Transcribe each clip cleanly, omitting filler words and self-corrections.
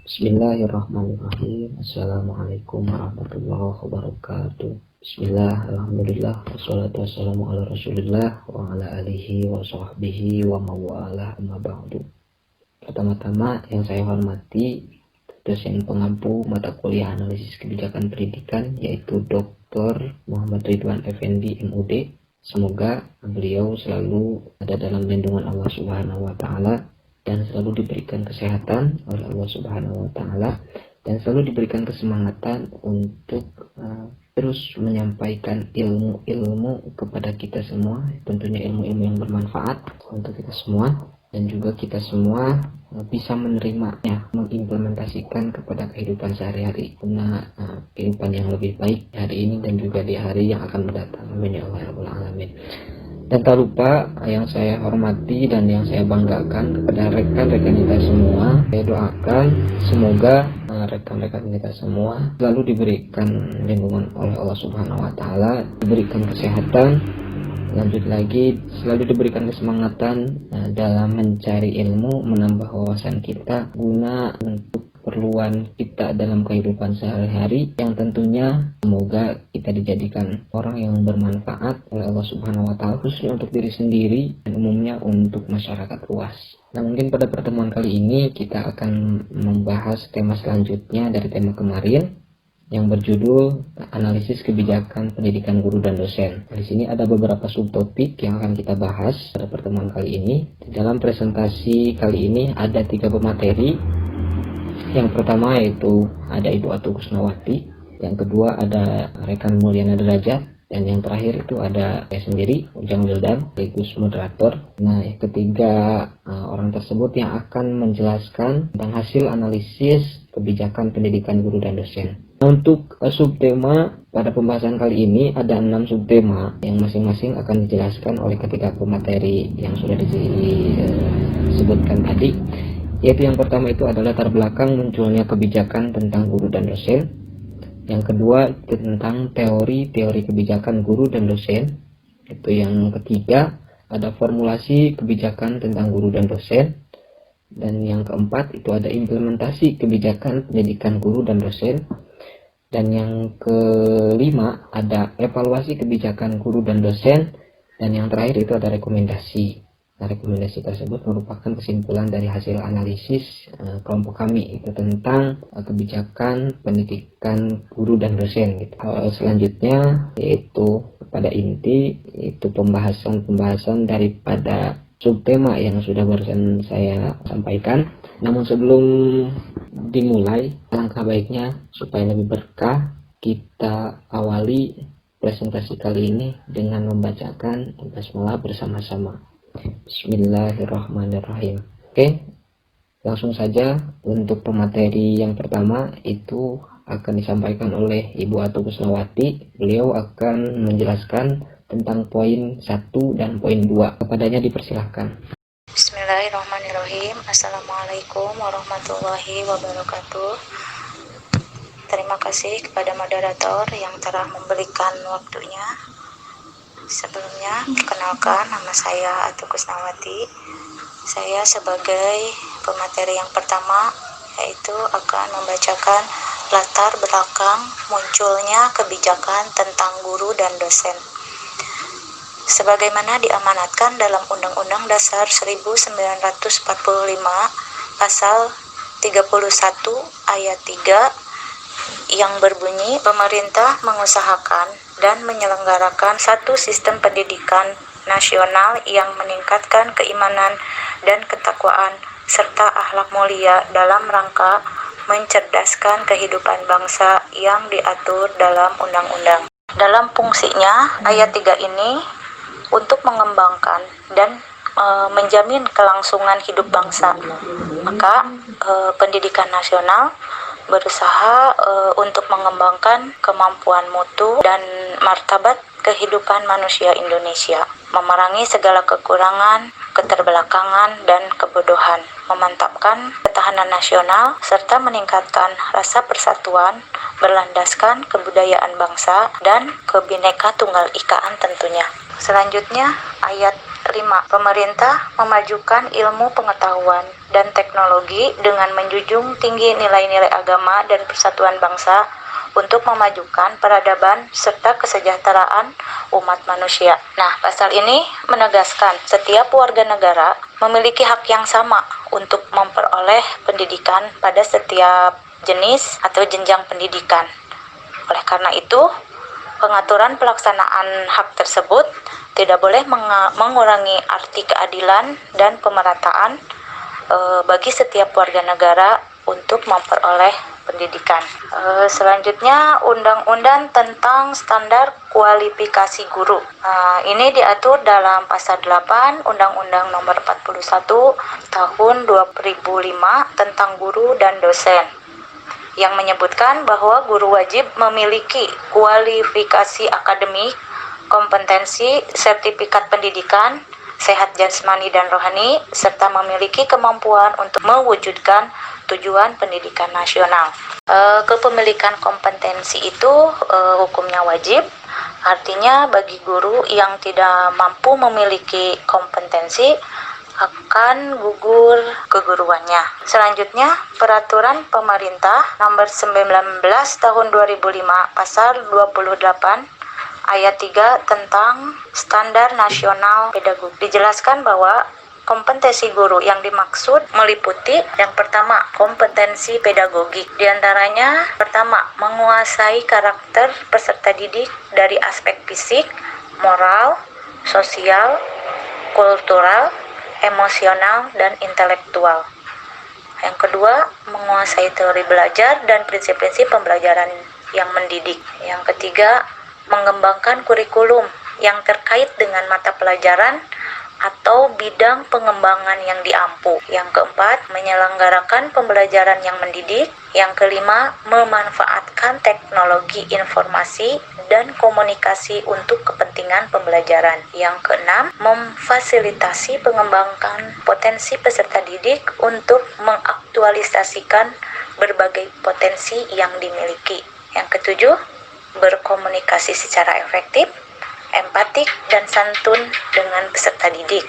Bismillahirrahmanirrahim. Assalamualaikum warahmatullahi wabarakatuh. Bismillah, alhamdulillah, wassalatu wassalamu ala rasulillah wa ala alihi wa sahbihi wa mawalah amma ba'du. Pertama-tama yang saya hormati dosen pengampu mata kuliah analisis kebijakan pendidikan, yaitu Dr. Muhammad Ridwan Effendi MUD. Semoga beliau selalu ada dalam lindungan Allah Subhanahu wa taala dan selalu diberikan kesehatan oleh Allah Subhanahu wa taala dan selalu diberikan kesemangatan untuk terus menyampaikan ilmu-ilmu kepada kita semua, tentunya ilmu-ilmu yang bermanfaat untuk kita semua, dan juga kita semua bisa menerimanya, mengimplementasikan kepada kehidupan sehari-hari guna kehidupan yang lebih baik hari ini dan juga di hari yang akan mendatang. Amin ya Allah rabbal alamin. Dan tak lupa yang saya hormati dan yang saya banggakan kepada rekan-rekan kita semua, saya doakan semoga rekan-rekan kita semua selalu diberikan lindungan oleh Allah Subhanahu wa taala, diberikan kesehatan, lanjut lagi selalu diberikan kesemangatan dalam mencari ilmu, menambah wawasan kita guna untuk keperluan kita dalam kehidupan sehari-hari, yang tentunya semoga kita dijadikan orang yang bermanfaat oleh Allah Subhanahu wa taala, khususnya untuk diri sendiri dan umumnya untuk masyarakat luas. Nah, mungkin pada pertemuan kali ini kita akan membahas tema selanjutnya dari tema kemarin yang berjudul analisis kebijakan pendidikan guru dan dosen. Di sini ada beberapa subtopik yang akan kita bahas pada pertemuan kali ini. Di dalam presentasi kali ini ada 3 pemateri. Yang pertama yaitu ada Ibu Atu Kusnawati, yang kedua ada rekan Mulyana Derajat, dan yang terakhir itu ada saya sendiri, Ujang Wildan, sekaligus moderator. Nah, yang ketiga orang tersebut yang akan menjelaskan tentang hasil analisis kebijakan pendidikan guru dan dosen. Nah, untuk subtema pada pembahasan kali ini ada 6 subtema yang masing-masing akan dijelaskan oleh ketiga pemateri yang sudah disebutkan tadi. Yaitu yang pertama itu adalah latar belakang munculnya kebijakan tentang guru dan dosen. Yang kedua tentang teori-teori kebijakan guru dan dosen. Itu yang ketiga ada formulasi kebijakan tentang guru dan dosen. Dan yang keempat itu ada implementasi kebijakan pendidikan guru dan dosen. Dan yang kelima ada evaluasi kebijakan guru dan dosen. Dan yang terakhir itu ada rekomendasi. Nah, rekomendasi tersebut merupakan kesimpulan dari hasil analisis kelompok kami itu tentang kebijakan pendidikan guru dan dosen gitu. Selanjutnya yaitu pada inti itu pembahasan daripada subtema yang sudah barusan saya sampaikan. Namun sebelum dimulai, alangkah baiknya supaya lebih berkah kita awali presentasi kali ini dengan membacakan basmalah bersama-sama. Bismillahirrahmanirrahim. Oke, langsung saja untuk pemateri yang pertama itu akan disampaikan oleh Ibu Atu Kusnawati. Beliau akan menjelaskan tentang poin 1 dan poin 2. Kepadanya dipersilahkan. Bismillahirrahmanirrahim. Assalamualaikum warahmatullahi wabarakatuh. Terima kasih kepada moderator yang telah memberikan waktunya. Sebelumnya, perkenalkan, nama saya Atu Kusnawati. Saya sebagai pemateri yang pertama yaitu akan membacakan latar belakang munculnya kebijakan tentang guru dan dosen. Sebagaimana diamanatkan dalam Undang-Undang Dasar 1945 Pasal 31 Ayat 3 yang berbunyi, pemerintah mengusahakan dan menyelenggarakan satu sistem pendidikan nasional yang meningkatkan keimanan dan ketakwaan serta akhlak mulia dalam rangka mencerdaskan kehidupan bangsa yang diatur dalam undang-undang. Dalam fungsinya, ayat 3 ini untuk mengembangkan dan menjamin kelangsungan hidup bangsa. Maka pendidikan nasional berusaha untuk mengembangkan kemampuan mutu dan martabat kehidupan manusia Indonesia, memerangi segala kekurangan, keterbelakangan, dan kebodohan, memantapkan ketahanan nasional, serta meningkatkan rasa persatuan berlandaskan kebudayaan bangsa dan Kebhinneka Tunggal Ikaan tentunya. Selanjutnya, ayat kelima, pemerintah memajukan ilmu pengetahuan dan teknologi dengan menjunjung tinggi nilai-nilai agama dan persatuan bangsa untuk memajukan peradaban serta kesejahteraan umat manusia. Nah, pasal ini menegaskan setiap warga negara memiliki hak yang sama untuk memperoleh pendidikan pada setiap jenis atau jenjang pendidikan. Oleh karena itu, pengaturan pelaksanaan hak tersebut tidak boleh mengurangi arti keadilan dan pemerataan bagi setiap warga negara untuk memperoleh pendidikan. Selanjutnya, Undang-Undang tentang Standar Kualifikasi Guru. Ini diatur dalam Pasal 8 Undang-Undang Nomor 41 Tahun 2005 tentang guru dan dosen, yang menyebutkan bahwa guru wajib memiliki kualifikasi akademik, kompetensi, sertifikat pendidikan, sehat jasmani dan rohani, serta memiliki kemampuan untuk mewujudkan tujuan pendidikan nasional. Kepemilikan kompetensi itu hukumnya wajib, artinya bagi guru yang tidak mampu memiliki kompetensi akan gugur keguruannya. Selanjutnya, Peraturan Pemerintah Nomor 19 Tahun 2005 Pasal 28 Ayat 3 tentang Standar Nasional Pedagogik. Dijelaskan bahwa kompetensi guru yang dimaksud meliputi yang pertama, kompetensi pedagogik. Di antaranya, pertama, menguasai karakter peserta didik dari aspek fisik, moral, sosial, kultural, emosional, dan intelektual. Yang kedua, menguasai teori belajar dan prinsip-prinsip pembelajaran yang mendidik. Yang ketiga, mengembangkan kurikulum yang terkait dengan mata pelajaran atau bidang pengembangan yang diampu. Yang keempat, menyelenggarakan pembelajaran yang mendidik. Yang kelima, memanfaatkan teknologi informasi dan komunikasi untuk kepentingan pembelajaran. Yang keenam, memfasilitasi pengembangan potensi peserta didik untuk mengaktualisasikan berbagai potensi yang dimiliki. Yang ketujuh, berkomunikasi secara efektif, empatik, dan santun dengan peserta didik.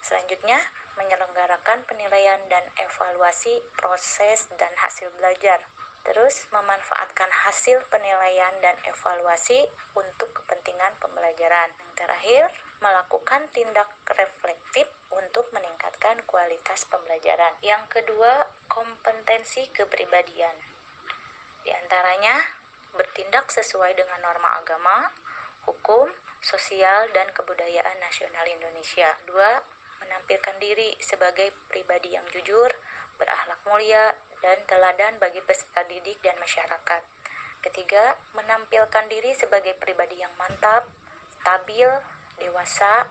Selanjutnya, menyelenggarakan penilaian dan evaluasi proses dan hasil belajar. Terus, memanfaatkan hasil penilaian dan evaluasi untuk kepentingan pembelajaran. Yang terakhir, melakukan tindak reflektif untuk meningkatkan kualitas pembelajaran. Yang kedua, kompetensi kepribadian. Di antaranya, bertindak sesuai dengan norma agama, hukum, sosial, dan kebudayaan nasional Indonesia. Dua, menampilkan diri sebagai pribadi yang jujur, berakhlak mulia, dan teladan bagi peserta didik dan masyarakat. Ketiga, menampilkan diri sebagai pribadi yang mantap, stabil, dewasa,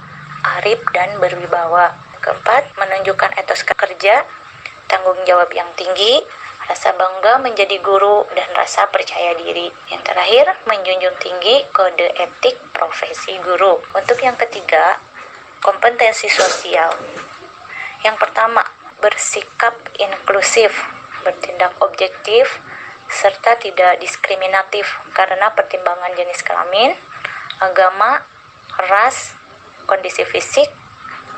arif, dan berwibawa. Keempat, menunjukkan etos kerja, tanggung jawab yang tinggi, rasa bangga menjadi guru, dan rasa percaya diri. Yang terakhir, menjunjung tinggi kode etik profesi guru. Untuk yang ketiga, kompetensi sosial. Yang pertama, bersikap inklusif, bertindak objektif, serta tidak diskriminatif karena pertimbangan jenis kelamin, agama, ras, kondisi fisik,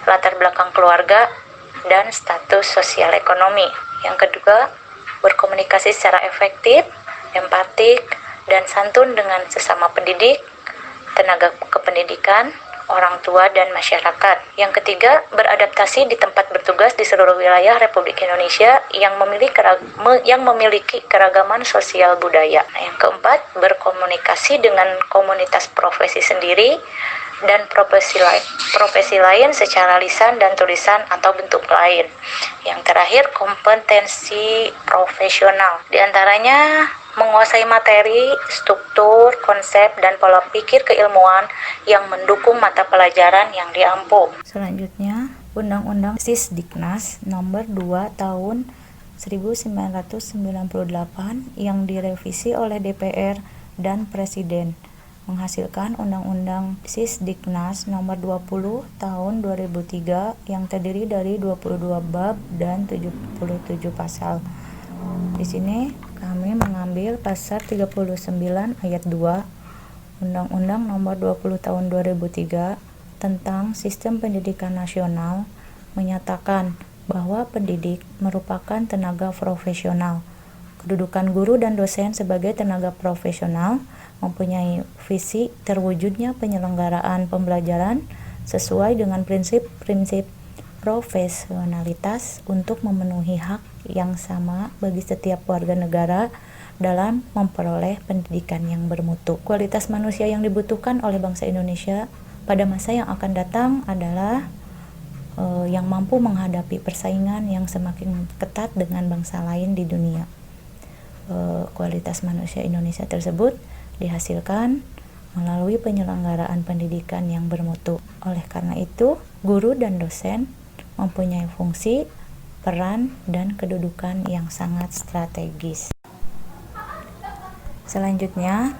latar belakang keluarga, dan status sosial ekonomi. Yang kedua, berkomunikasi secara efektif, empatik, dan santun dengan sesama pendidik, tenaga kependidikan, orang tua, dan masyarakat. Yang ketiga, beradaptasi di tempat bertugas di seluruh wilayah Republik Indonesia yang memiliki keragaman sosial budaya. Yang keempat, berkomunikasi dengan komunitas profesi sendiri dan profesi lain secara lisan dan tulisan atau bentuk lain. Yang terakhir, kompetensi profesional. Di antaranya menguasai materi, struktur, konsep, dan pola pikir keilmuan yang mendukung mata pelajaran yang diampu. Selanjutnya, Undang-Undang Sisdiknas Nomor 2 Tahun 1998 yang direvisi oleh DPR dan Presiden menghasilkan Undang-Undang Sisdiknas Nomor 20 Tahun 2003 yang terdiri dari 22 bab dan 77 pasal. Di sini kami mengambil pasal 39 ayat 2 Undang-Undang Nomor 20 Tahun 2003 tentang Sistem Pendidikan Nasional menyatakan bahwa pendidik merupakan tenaga profesional. Kedudukan guru dan dosen sebagai tenaga profesional mempunyai visi terwujudnya penyelenggaraan pembelajaran sesuai dengan prinsip-prinsip profesionalitas untuk memenuhi hak yang sama bagi setiap warga negara dalam memperoleh pendidikan yang bermutu. Kualitas manusia yang dibutuhkan oleh bangsa Indonesia pada masa yang akan datang adalah yang mampu menghadapi persaingan yang semakin ketat dengan bangsa lain di dunia. Kualitas manusia Indonesia tersebut dihasilkan melalui penyelenggaraan pendidikan yang bermutu. Oleh karena itu, guru dan dosen mempunyai fungsi, peran, dan kedudukan yang sangat strategis. Selanjutnya,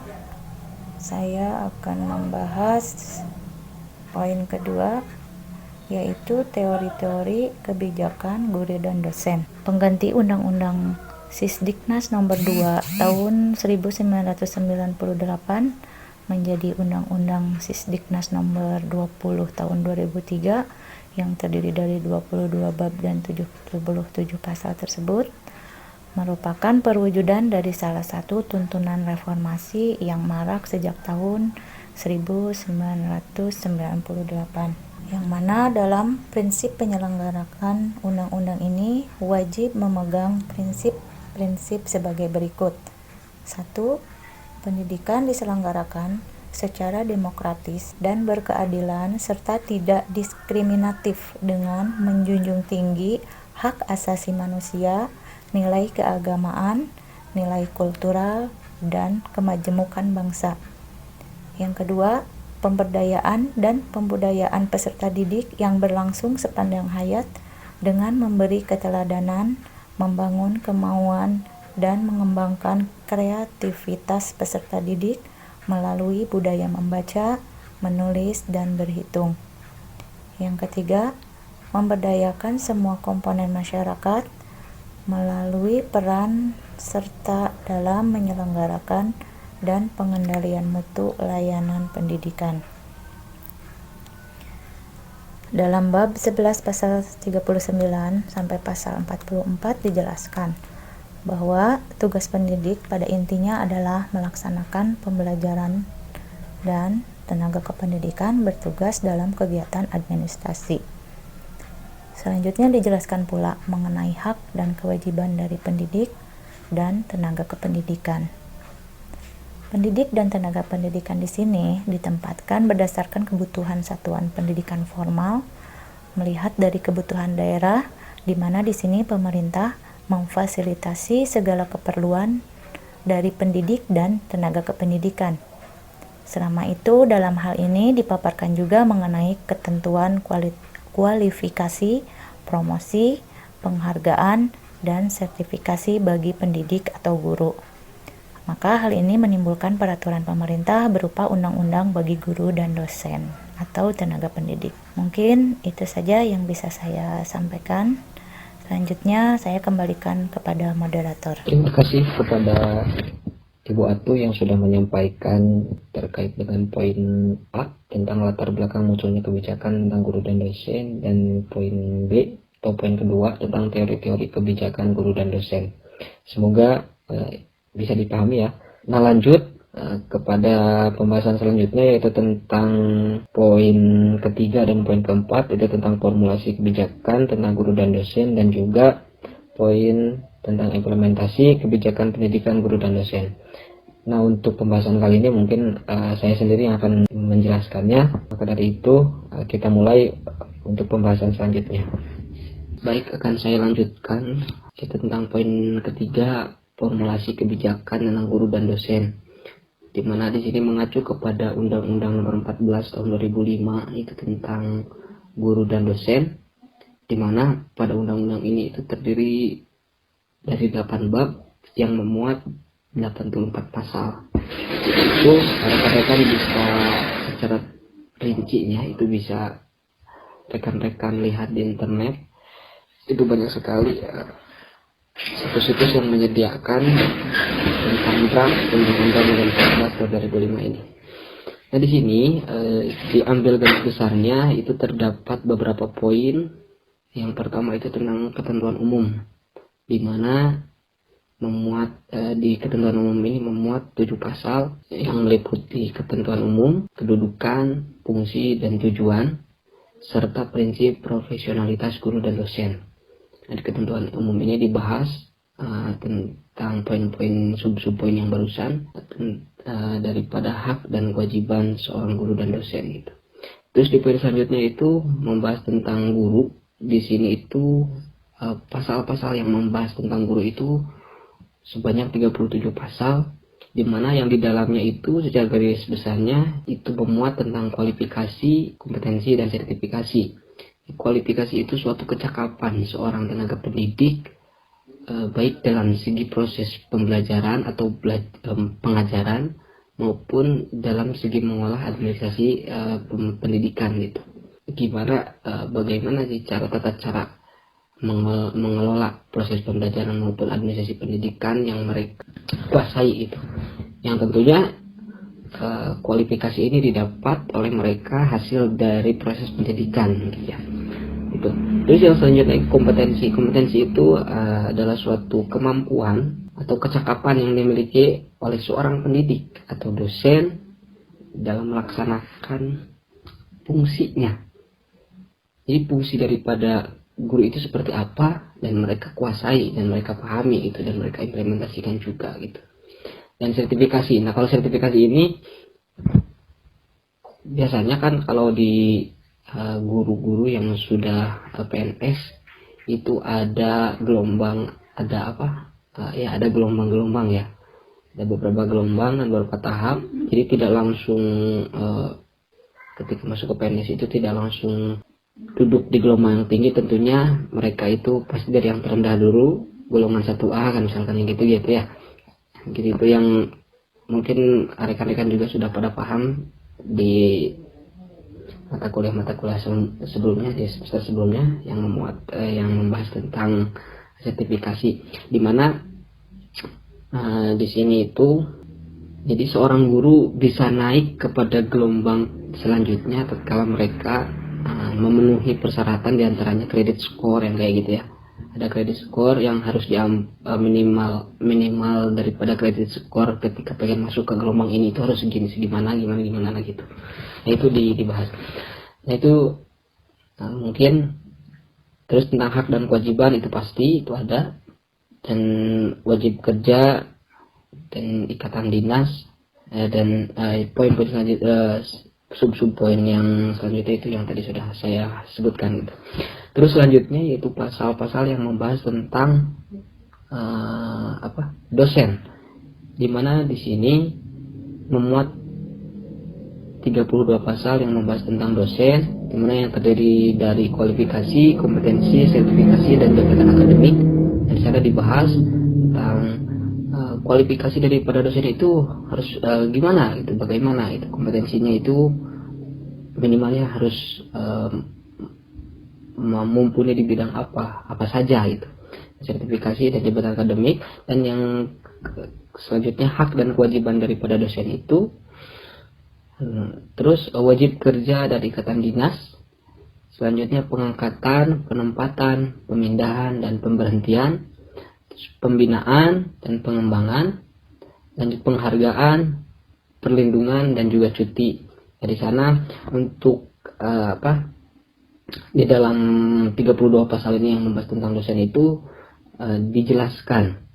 saya akan membahas poin kedua, yaitu teori-teori kebijakan guru dan dosen. Pengganti Undang-Undang Sisdiknas nomor 2 tahun 1998 menjadi Undang-Undang Sisdiknas nomor 20 tahun 2003 yang terdiri dari 22 bab dan 77 pasal tersebut merupakan perwujudan dari salah satu tuntunan reformasi yang marak sejak tahun 1998, yang mana dalam prinsip penyelenggarakan undang-undang ini wajib memegang prinsip-prinsip sebagai berikut. 1. Pendidikan diselenggarakan secara demokratis dan berkeadilan serta tidak diskriminatif dengan menjunjung tinggi hak asasi manusia, nilai keagamaan, nilai kultural, dan kemajemukan bangsa. Yang kedua, pemberdayaan dan pembudayaan peserta didik yang berlangsung sepanjang hayat dengan memberi keteladanan, membangun kemauan, dan mengembangkan kreativitas peserta didik melalui budaya membaca, menulis, dan berhitung. Yang ketiga, memberdayakan semua komponen masyarakat melalui peran serta dalam menyelenggarakan dan pengendalian mutu layanan pendidikan. Dalam bab 11 pasal 39 sampai pasal 44 dijelaskan bahwa tugas pendidik pada intinya adalah melaksanakan pembelajaran dan tenaga kependidikan bertugas dalam kegiatan administrasi. Selanjutnya dijelaskan pula mengenai hak dan kewajiban dari pendidik dan tenaga kependidikan. Pendidik dan tenaga pendidikan di sini ditempatkan berdasarkan kebutuhan satuan pendidikan formal, melihat dari kebutuhan daerah, di mana di sini pemerintah memfasilitasi segala keperluan dari pendidik dan tenaga kependidikan. Selama itu, dalam hal ini dipaparkan juga mengenai ketentuan kualifikasi, promosi, penghargaan, dan sertifikasi bagi pendidik atau guru. Maka hal ini menimbulkan peraturan pemerintah berupa undang-undang bagi guru dan dosen atau tenaga pendidik. Mungkin itu saja yang bisa saya sampaikan. Selanjutnya saya kembalikan kepada moderator. Terima kasih kepada Ibu Atu yang sudah menyampaikan terkait dengan poin A tentang latar belakang munculnya kebijakan tentang guru dan dosen, dan poin B atau poin kedua tentang teori-teori kebijakan guru dan dosen. Semoga bisa dipahami ya. Nah, lanjut kepada pembahasan selanjutnya, yaitu tentang poin ketiga dan poin keempat, itu tentang formulasi kebijakan tentang guru dan dosen, dan juga poin tentang implementasi kebijakan pendidikan guru dan dosen. Nah, untuk pembahasan kali ini mungkin saya sendiri yang akan menjelaskannya. Maka dari itu kita mulai untuk pembahasan selanjutnya. Baik, akan saya lanjutkan yaitu tentang poin ketiga, formulasi kebijakan tentang guru dan dosen, di mana di sini mengacu kepada Undang-Undang Nomor 14 Tahun 2005 itu tentang guru dan dosen, di mana pada undang-undang ini itu terdiri dari 8 bab yang memuat 84 pasal. Itu rekan-rekan bisa secara rincinya itu bisa rekan-rekan lihat di internet. Itu banyak sekali situs-situs yang menyediakan tentang draft Undang-Undang Nomor 14 Tahun 2005 ini. Nah, di sini diambil garis besarnya itu terdapat beberapa poin. Yang pertama itu tentang ketentuan umum, di mana di ketentuan umum ini memuat 7 pasal yang meliputi ketentuan umum, kedudukan, fungsi, dan tujuan, serta prinsip profesionalitas guru dan dosen. Nah, di ketentuan umum ini dibahas tentang poin-poin sub-poin yang barusan, daripada hak dan kewajiban seorang guru dan dosen gitu. Terus di poin selanjutnya itu membahas tentang guru. Di sini itu pasal-pasal yang membahas tentang guru itu sebanyak 37 pasal, di mana yang di dalamnya itu secara garis besarnya itu memuat tentang kualifikasi, kompetensi, dan sertifikasi. Kualifikasi itu suatu kecakapan seorang tenaga pendidik, baik dalam segi proses pembelajaran atau pengajaran maupun dalam segi mengolah administrasi pendidikan gitu. Bagaimana sih tata cara mengelola proses pembelajaran maupun administrasi pendidikan yang mereka kuasai itu, yang tentunya kualifikasi ini didapat oleh mereka hasil dari proses pendidikan gitu ya. Itu. Terus yang selanjutnya kompetensi itu adalah suatu kemampuan atau kecakapan yang dimiliki oleh seorang pendidik atau dosen dalam melaksanakan fungsinya. Jadi fungsi daripada guru itu seperti apa, dan mereka kuasai dan mereka pahami itu, dan mereka implementasikan juga gitu. Dan sertifikasi. Nah, kalau sertifikasi ini biasanya kan kalau di guru-guru yang sudah PNS itu ada gelombang, ada gelombang-gelombang ya. Ada beberapa gelombang dan beberapa tahap. Jadi tidak langsung ketika masuk ke PNS itu tidak langsung duduk di gelombang yang tinggi. Tentunya mereka itu pasti dari yang terendah dulu, golongan 1A kan misalkan yang gitu ya. Gitu itu yang mungkin rekan-rekan juga sudah pada paham di mata kuliah sebelumnya, di semester sebelumnya yang membahas tentang sertifikasi, di mana di sini itu jadi seorang guru bisa naik kepada gelombang selanjutnya tatkala mereka memenuhi persyaratan, diantaranya kredit skor yang kayak gitu ya. Ada kredit skor yang harus minimal daripada kredit skor ketika pengen masuk ke gelombang ini itu harus gimana gitu. Nah, itu dibahas. Nah, itu mungkin terus tentang hak dan kewajiban itu pasti itu ada, dan wajib kerja dan ikatan dinas, dan poin-poin selanjutnya sub-poin yang selanjutnya itu yang tadi sudah saya sebutkan gitu. Terus selanjutnya yaitu pasal-pasal yang membahas tentang dosen, dimana di sini memuat 32 pasal yang membahas tentang dosen, dimana yang terdiri dari kualifikasi, kompetensi, sertifikasi, dan jabatan akademik. Dan di sana dibahas tentang kualifikasi daripada dosen itu harus gimana itu, bagaimana itu kompetensinya itu minimalnya harus mumpuni di bidang apa saja itu, sertifikasi dan jabatan akademik. Dan yang selanjutnya hak dan kewajiban daripada dosen itu, terus wajib kerja dari ikatan dinas, selanjutnya pengangkatan, penempatan, pemindahan dan pemberhentian, pembinaan dan pengembangan, lanjut penghargaan, perlindungan, dan juga cuti. Dari sana untuk di dalam 32 pasal ini yang membahas tentang dosen itu dijelaskan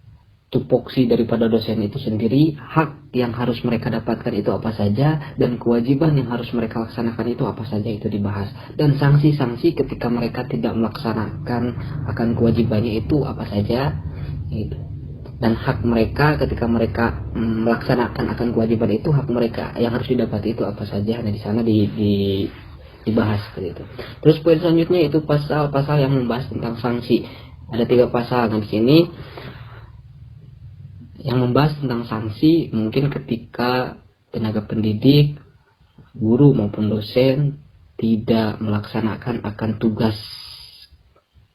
tupoksi daripada dosen itu sendiri, hak yang harus mereka dapatkan itu apa saja, dan kewajiban yang harus mereka laksanakan itu apa saja, itu dibahas. Dan sanksi-sanksi ketika mereka tidak melaksanakan akan kewajibannya itu apa saja gitu. Dan hak mereka ketika mereka melaksanakan akan kewajiban itu, hak mereka yang harus didapat itu apa saja. Nah, di sana dibahas seperti itu. Terus poin selanjutnya itu pasal-pasal yang membahas tentang sanksi. Ada 3 pasal. Nah, di sini yang membahas tentang sanksi mungkin ketika tenaga pendidik, guru maupun dosen tidak melaksanakan akan tugas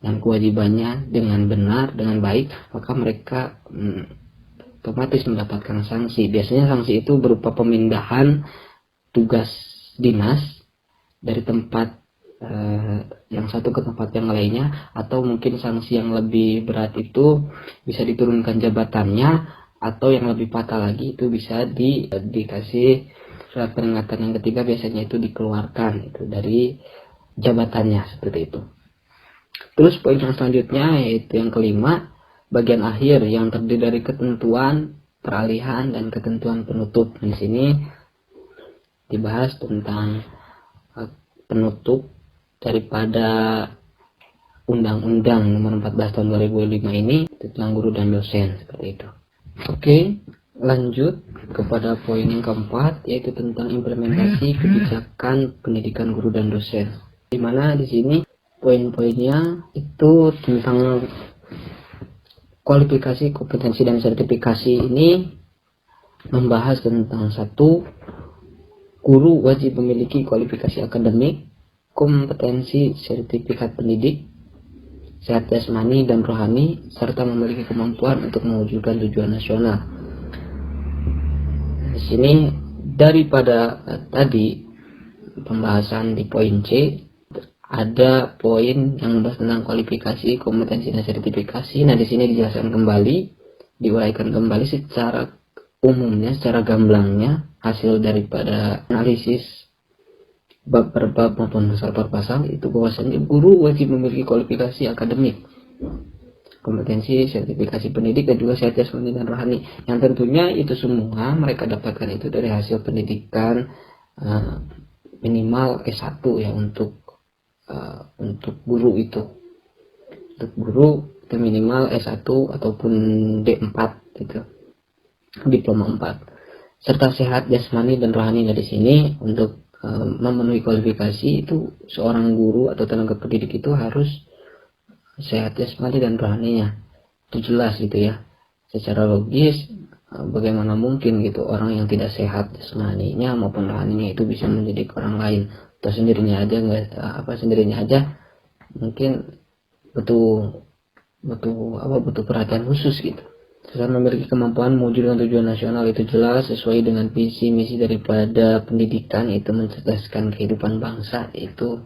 dan kewajibannya dengan benar, dengan baik, maka mereka otomatis mendapatkan sanksi. Biasanya sanksi itu berupa pemindahan tugas dinas dari tempat yang satu ke tempat yang lainnya, atau mungkin sanksi yang lebih berat itu bisa diturunkan jabatannya, atau yang lebih fatal lagi itu bisa dikasih surat peringatan yang ketiga, biasanya itu dikeluarkan itu dari jabatannya seperti itu. Terus poin yang selanjutnya yaitu yang kelima, bagian akhir yang terdiri dari ketentuan peralihan dan ketentuan penutup. Di sini dibahas tentang penutup daripada Undang-Undang Nomor 14 Tahun 2005 ini tentang guru dan dosen seperti itu. Oke, lanjut kepada poin yang keempat, yaitu tentang implementasi kebijakan pendidikan guru dan dosen. Di mana di sini poin-poinnya itu tentang kualifikasi, kompetensi, dan sertifikasi. Ini membahas tentang satu, guru wajib memiliki kualifikasi akademik, kompetensi, sertifikat pendidik, sehat jasmani dan rohani, serta memiliki kemampuan untuk mewujudkan tujuan nasional. Di sini daripada tadi pembahasan di poin C, ada poin yang membahas tentang kualifikasi, kompetensi, dan sertifikasi. Nah, di sini dijelaskan kembali, diuraikan kembali secara umumnya, secara gamblangnya, hasil daripada analisis bab per bab maupun pasal per pasal, itu bahwasanya guru wajib memiliki kualifikasi akademik, kompetensi, sertifikasi pendidik, dan juga sehat jasmani dan rohani, yang tentunya itu semua mereka dapatkan itu dari hasil pendidikan minimal S1 ya, untuk guru itu. Untuk guru itu minimal S1 ataupun D4 gitu, diploma 4, serta sehat jasmani dan rohani. Nah, di sini untuk memenuhi kualifikasi itu seorang guru atau tenaga pendidik itu harus sehat jasmani dan rohaninya itu jelas gitu ya. Secara logis bagaimana mungkin gitu orang yang tidak sehat jasmaninya maupun rohaninya itu bisa mendidik orang lain, atau sendirinya aja mungkin butuh perhatian khusus gitu. Serta memiliki kemampuan mewujudkan tujuan nasional, itu jelas sesuai dengan visi misi daripada pendidikan, itu mencerdaskan kehidupan bangsa, itu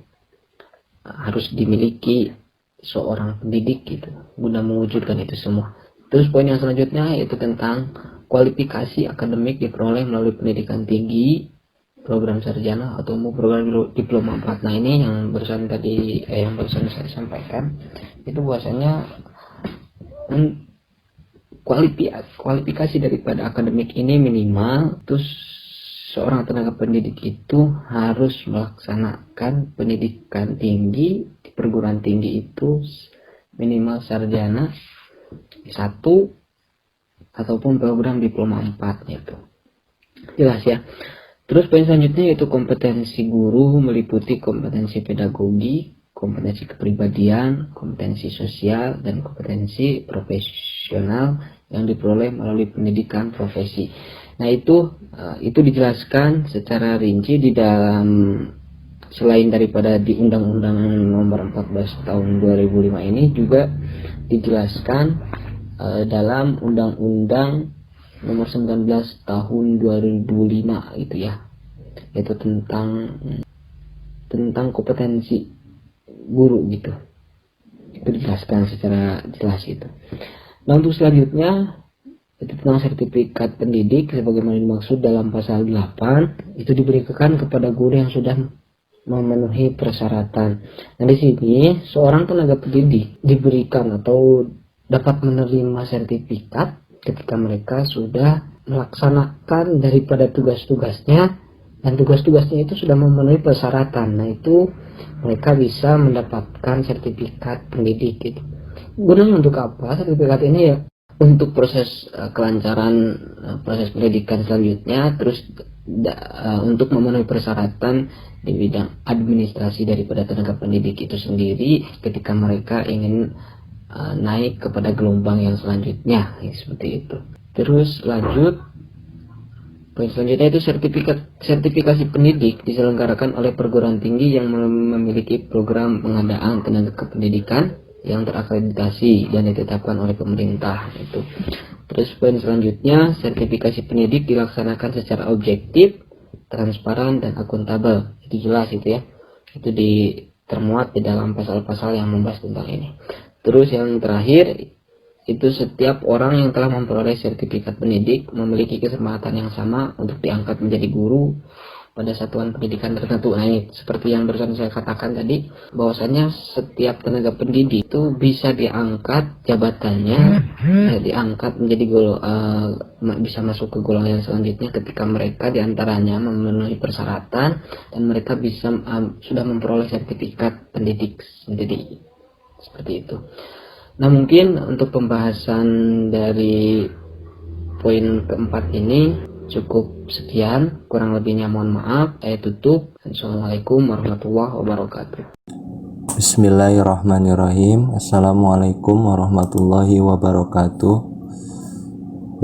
harus dimiliki seorang pendidik gitu guna mewujudkan itu semua. Terus poin yang selanjutnya yaitu tentang kualifikasi akademik diperoleh melalui pendidikan tinggi, program sarjana atau program diploma 4. Nah, ini yang barusan saya sampaikan, itu bahwasanya kualifikasi daripada akademik ini minimal, terus seorang tenaga pendidik itu harus melaksanakan pendidikan tinggi di perguruan tinggi itu minimal sarjana S1 ataupun program diploma 4 itu. Jelas ya. Terus poin selanjutnya yaitu kompetensi guru meliputi kompetensi pedagogi, kompetensi kepribadian, kompetensi sosial, dan kompetensi profesional yang diperoleh melalui pendidikan profesi. Nah, itu dijelaskan secara rinci di dalam, selain daripada di Undang-Undang Nomor 14 Tahun 2005 ini, juga dijelaskan dalam Undang-Undang Nomor 19 Tahun 2005 itu ya, yaitu tentang kompetensi guru gitu. Itu dijelaskan secara jelas itu. Nah, untuk selanjutnya itu tentang sertifikat pendidik sebagaimana dimaksud dalam pasal 8, itu diberikan kepada guru yang sudah memenuhi persyaratan. Nah, di sini seorang tenaga pendidik diberikan atau dapat menerima sertifikat ketika mereka sudah melaksanakan daripada tugas-tugasnya, dan tugas-tugasnya itu sudah memenuhi persyaratan. Nah, itu mereka bisa mendapatkan sertifikat pendidik gitu. Gunanya untuk apa sertifikat ini? Ya untuk proses kelancaran proses pendidikan selanjutnya, terus untuk memenuhi persyaratan di bidang administrasi daripada tenaga pendidik itu sendiri ketika mereka ingin naik kepada gelombang yang selanjutnya ya, seperti itu. Terus lanjut, poin selanjutnya itu sertifikasi pendidik diselenggarakan oleh perguruan tinggi yang memiliki program pengadaan tenaga kependidikan yang terakreditasi dan ditetapkan oleh pemerintah itu. Terus poin selanjutnya, sertifikasi pendidik dilaksanakan secara objektif transparan, dan akuntabel. Itu jelas itu ya. Itu termuat di dalam pasal-pasal yang membahas tentang ini. Terus yang terakhir, itu setiap orang yang telah memperoleh sertifikat pendidik memiliki kesempatan yang sama untuk diangkat menjadi guru pada satuan pendidikan tertentu. Nah, ini seperti yang barusan saya katakan tadi, bahwasanya setiap tenaga pendidik itu bisa diangkat jabatannya, diangkat menjadi bisa masuk ke golongan selanjutnya ketika mereka diantaranya memenuhi persyaratan dan mereka bisa sudah memperoleh sertifikat pendidik sendiri, seperti itu. Nah, mungkin untuk pembahasan dari poin keempat ini cukup sekian, kurang lebihnya mohon maaf. Saya tutup. Assalamualaikum warahmatullahi wabarakatuh. Bismillahirrahmanirrahim. Assalamualaikum warahmatullahi wabarakatuh.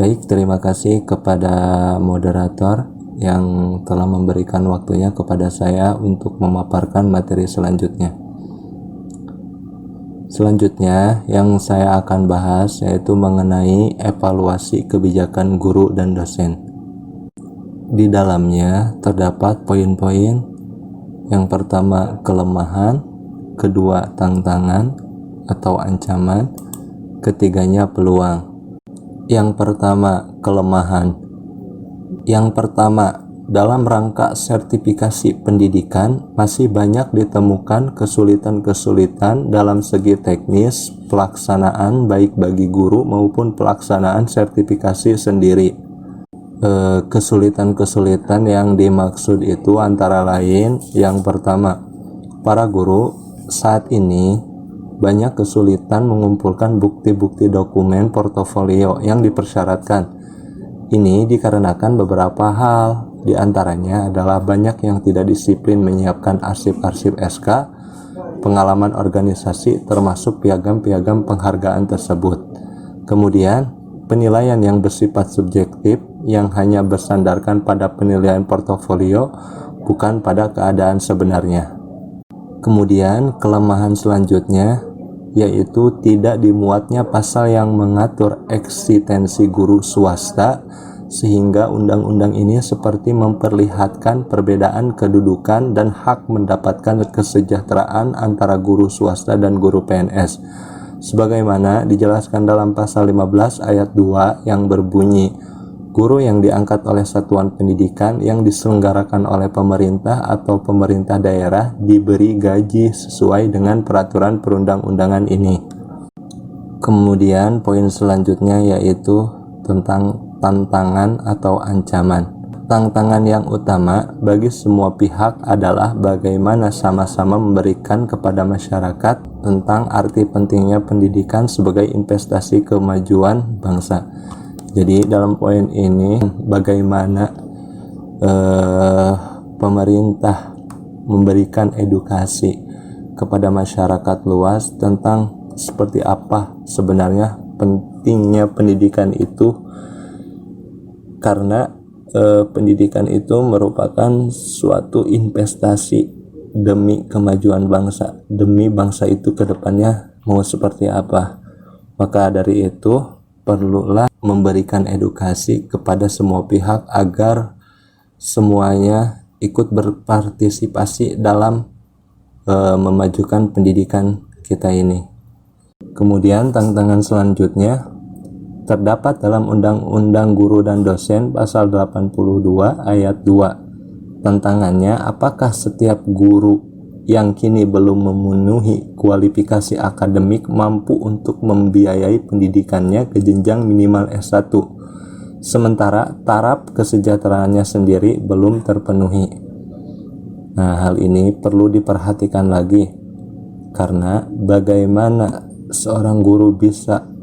Baik, terima kasih kepada moderator yang telah memberikan waktunya kepada saya untuk memaparkan materi selanjutnya. Selanjutnya yang saya akan bahas yaitu mengenai evaluasi kebijakan guru dan dosen. Di dalamnya terdapat poin-poin. Yang pertama kelemahan, kedua tantangan atau ancaman, ketiganya peluang. Yang pertama kelemahan. Yang pertama, dalam rangka sertifikasi pendidikan masih banyak ditemukan kesulitan-kesulitan dalam segi teknis pelaksanaan baik bagi guru maupun pelaksanaan sertifikasi sendiri. Kesulitan-kesulitan yang dimaksud itu antara lain, yang pertama, para guru saat ini banyak kesulitan mengumpulkan bukti-bukti dokumen portofolio yang dipersyaratkan. Ini dikarenakan beberapa hal, di antaranya adalah banyak yang tidak disiplin menyiapkan arsip-arsip SK, pengalaman organisasi termasuk piagam-piagam penghargaan tersebut. Kemudian, penilaian yang bersifat subjektif yang hanya bersandarkan pada penilaian portofolio bukan pada keadaan sebenarnya. Kemudian kelemahan selanjutnya yaitu tidak dimuatnya pasal yang mengatur eksistensi guru swasta, sehingga undang-undang ini seperti memperlihatkan perbedaan kedudukan dan hak mendapatkan kesejahteraan antara guru swasta dan guru PNS. Sebagaimana dijelaskan dalam pasal 15 ayat 2 yang berbunyi, guru yang diangkat oleh satuan pendidikan yang diselenggarakan oleh pemerintah atau pemerintah daerah diberi gaji sesuai dengan peraturan perundang-undangan ini. Kemudian poin selanjutnya yaitu tentang tantangan atau ancaman. Tantangan yang utama bagi semua pihak adalah bagaimana sama-sama memberikan kepada masyarakat tentang arti pentingnya pendidikan sebagai investasi kemajuan bangsa. Jadi dalam poin ini bagaimana pemerintah memberikan edukasi kepada masyarakat luas tentang seperti apa sebenarnya pentingnya pendidikan itu, karena pendidikan itu merupakan suatu investasi demi kemajuan bangsa, demi bangsa itu ke depannya mau seperti apa. Maka dari itu perlulah memberikan edukasi kepada semua pihak agar semuanya ikut berpartisipasi dalam memajukan pendidikan kita ini. Kemudian tantangan selanjutnya terdapat dalam Undang-Undang Guru dan Dosen pasal 82 ayat 2. Tantangannya, apakah setiap guru yang kini belum memenuhi kualifikasi akademik mampu untuk membiayai pendidikannya ke jenjang minimal S1, sementara taraf kesejahteraannya sendiri belum terpenuhi. Nah, hal ini perlu diperhatikan lagi, karena bagaimana seorang guru bisa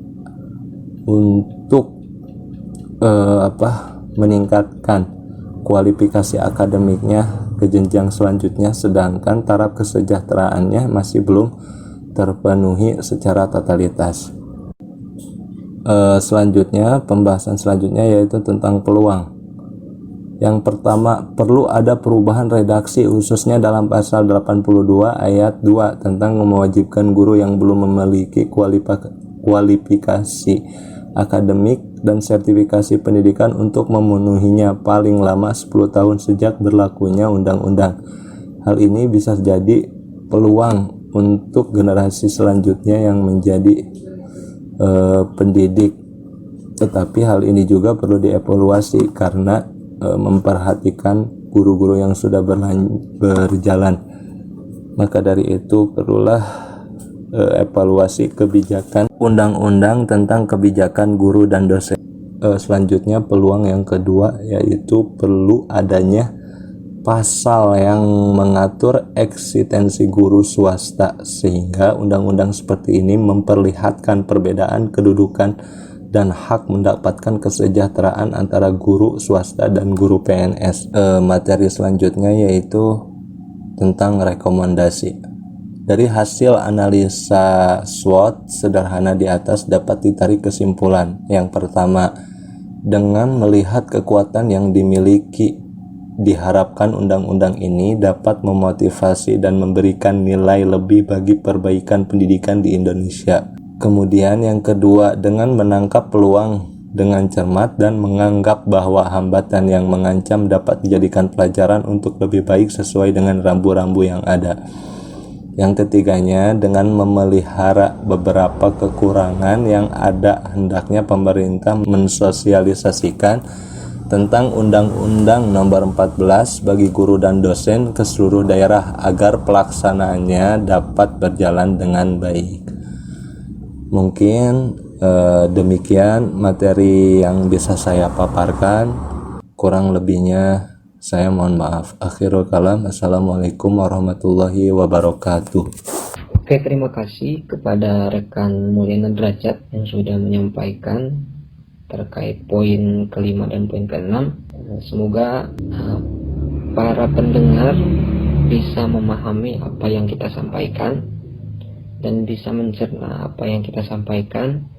untuk meningkatkan kualifikasi akademiknya ke jenjang selanjutnya, sedangkan taraf kesejahteraannya masih belum terpenuhi secara totalitas. Selanjutnya, pembahasan selanjutnya yaitu tentang peluang. Yang pertama, perlu ada perubahan redaksi khususnya dalam pasal 82 ayat 2 tentang mewajibkan guru yang belum memiliki kualifikasi akademik, dan sertifikasi pendidikan untuk memenuhinya paling lama 10 tahun sejak berlakunya undang-undang. Hal ini bisa jadi peluang untuk generasi selanjutnya yang menjadi pendidik. Tetapi hal ini juga perlu dievaluasi karena memperhatikan guru-guru yang sudah berjalan. Maka dari itu perlulah evaluasi kebijakan undang-undang tentang kebijakan guru dan dosen. Selanjutnya peluang yang kedua yaitu perlu adanya pasal yang mengatur eksistensi guru swasta, sehingga undang-undang seperti ini memperlihatkan perbedaan kedudukan dan hak mendapatkan kesejahteraan antara guru swasta dan guru PNS. Materi selanjutnya yaitu tentang rekomendasi. Dari hasil analisa SWOT sederhana di atas dapat ditarik kesimpulan. Yang pertama, dengan melihat kekuatan yang dimiliki, diharapkan undang-undang ini dapat memotivasi dan memberikan nilai lebih bagi perbaikan pendidikan di Indonesia. Kemudian yang kedua, dengan menangkap peluang dengan cermat dan menganggap bahwa hambatan yang mengancam dapat dijadikan pelajaran untuk lebih baik sesuai dengan rambu-rambu yang ada. Yang ketiganya, dengan memelihara beberapa kekurangan yang ada, hendaknya pemerintah mensosialisasikan tentang Undang-Undang Nomor 14 bagi guru dan dosen ke seluruh daerah agar pelaksanaannya dapat berjalan dengan baik. Mungkin demikian materi yang bisa saya paparkan. Kurang lebihnya saya mohon maaf. Akhirul kalam. Assalamualaikum warahmatullahi wabarakatuh. Oke, terima kasih kepada rekan Mulyana Derajat yang sudah menyampaikan terkait poin kelima dan poin keenam. Semoga para pendengar bisa memahami apa yang kita sampaikan dan bisa mencerna apa yang kita sampaikan.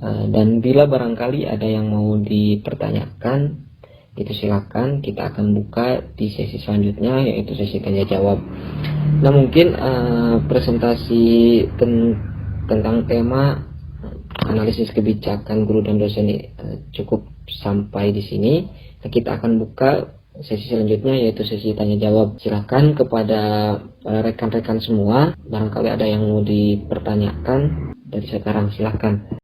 Dan bila barangkali ada yang mau dipertanyakan, itu silakan, kita akan buka di sesi selanjutnya, yaitu sesi tanya jawab. Nah, mungkin presentasi tentang tema analisis kebijakan guru dan dosen ini cukup sampai di sini. Nah, kita akan buka sesi selanjutnya, yaitu sesi tanya jawab. Silakan kepada rekan-rekan semua, barangkali ada yang mau dipertanyakan dari sekarang, silakan.